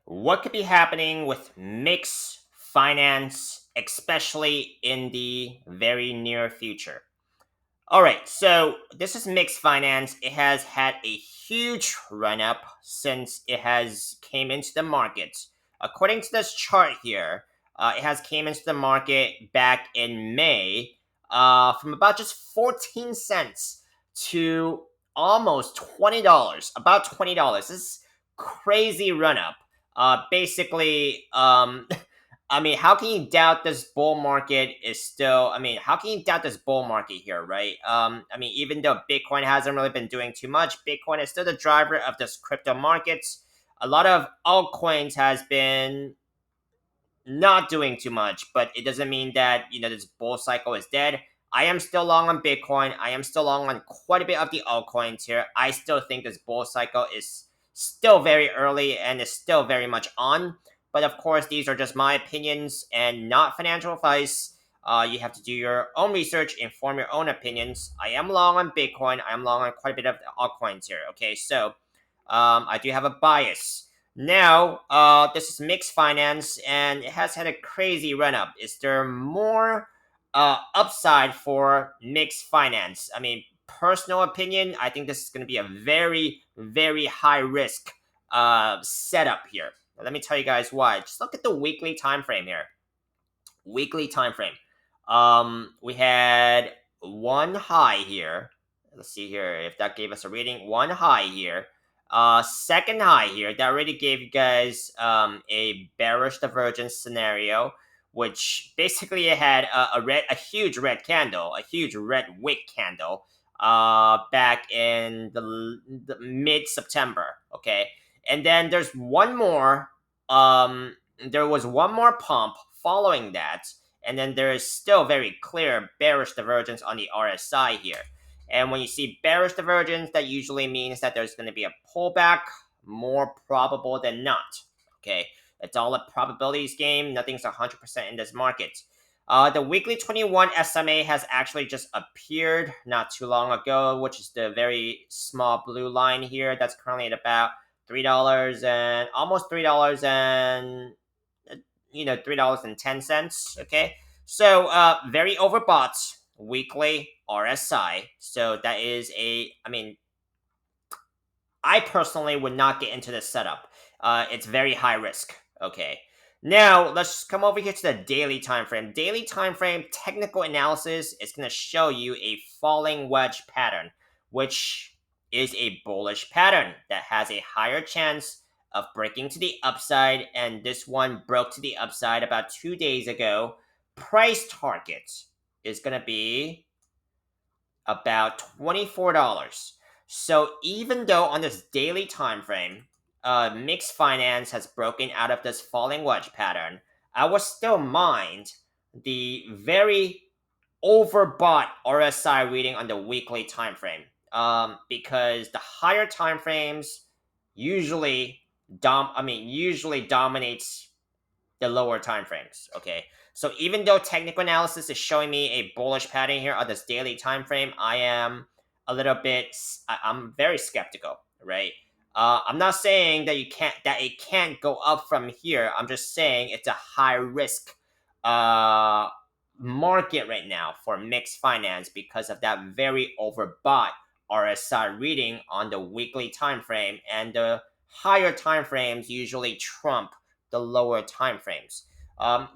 what could be happening with MYX finance, especially in the very near future. All right, so this is MYX finance. It has had a huge run up since it has came into the market. According to this chart here, it has came into the market back in May, from about just 14 cents to almost $20, about $20. This is crazy run up. Basically, I mean, how can you doubt this bull market is still? I mean, how can you doubt this bull market here, right? I mean, even though Bitcoin hasn't really been doing too much, Bitcoin is still the driver of this crypto markets. A lot of altcoins has been not doing too much, but it doesn't mean that this bull cycle is dead. I am still long on Bitcoin. I am still long on quite a bit of the altcoins here. I still think this bull cycle is still very early and is still very much on. But of course, these are just my opinions and not financial advice. You have to do your own research, inform your own opinions. I am long on Bitcoin. I am long on quite a bit of the altcoins here. Okay, so I do have a bias. Now, this is MYX finance, and it has had a crazy run up. Is there more upside for MYX finance? I mean, personal opinion, I think this is going to be a very, very high risk setup here. Let me tell you guys why. Just look at the weekly time frame here. Weekly time frame. We had one high here. Let's see here if that gave us a reading. One high here. Second high here. That already gave you guys a bearish divergence scenario, which basically it had a huge red candle, a huge red wick candle, back in the mid September. Okay, and then there's one more. There was one more pump following that, and then there is still very clear bearish divergence on the RSI here. And when you see bearish divergence, that usually means that there's going to be a pullback, more probable than not. Okay, it's all a probabilities game. Nothing's 100% in this market. The weekly 21 SMA has actually just appeared not too long ago, which is the very small blue line here. That's currently at about $3 and almost $3 and $3.10. Okay, so very overbought weekly RSI. So that is I mean, I personally would not get into this setup. It's very high risk. Okay. Now let's come over here to the daily time frame. Daily time frame technical analysis is going to show you a falling wedge pattern, which is a bullish pattern that has a higher chance of breaking to the upside. And this one broke to the upside about 2 days ago. Price target is going to be about $24. So even though on this daily time frame, MYX finance has broken out of this falling wedge pattern, I would still mind the very overbought RSI reading on the weekly time frame, because the higher time frames usually usually dominates the lower time frames. Okay, so even though technical analysis is showing me a bullish pattern here on this daily time frame, I am a little bit. I'm very skeptical, right? I'm not saying that it can't go up from here. I'm just saying it's a high risk uh, market right now for MYX finance because of that very overbought RSI reading on the weekly time frame, and the higher time frames usually trump the lower time frames.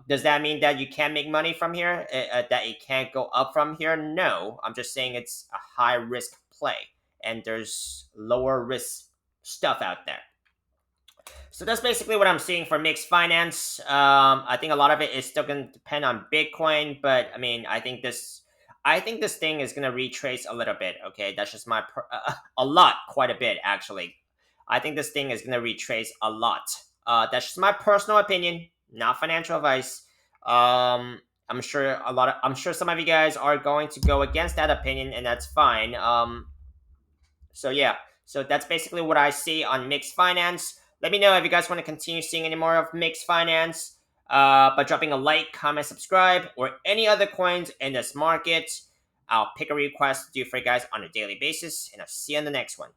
Does that mean that you can't make money from here? That it can't go up from here? No, I'm just saying it's a high risk play, and there's lower risk stuff out there. So that's basically what I'm seeing for MYX finance. I think a lot of it is still going to depend on Bitcoin, but I mean, I think this thing is going to retrace a little bit. Okay, that's just a lot, quite a bit actually. I think this thing is going to retrace a lot. That's just my personal opinion, not financial advice. I'm sure some of you guys are going to go against that opinion, and that's fine. So yeah, so that's basically what I see on MYX finance. Let me know if you guys want to continue seeing any more of MYX finance by dropping a like, comment, subscribe, or any other coins in this market. I'll pick a request to do for you guys on a daily basis, and I'll see you on the next one.